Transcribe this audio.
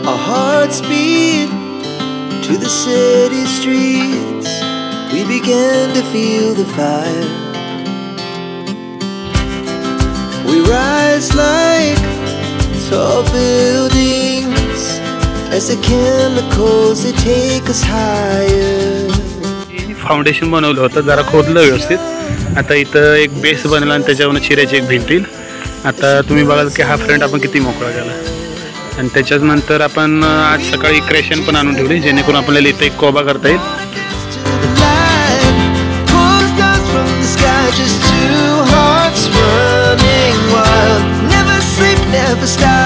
Our hearts beat to the city streets. We began to feel the fire. We rise like tall buildings as the chemicals they take us higher. Foundation बनवलं होतं, जरा खोदलं व्यवस्थित. आता इथं एक base बनला आणि त्याच्यावरून चिऱ्याची एक भिंत येईल. आता तुम्ही बघाल की हा फ्रंट आपण किती मोकळा केला. आणि त्याच्याच नंतर आपण आज सकाळी क्रेशन पण आणून ठेवली, जेणेकरून आपल्याला इथं एक कोबा करता येईल. Never sleep, never stop.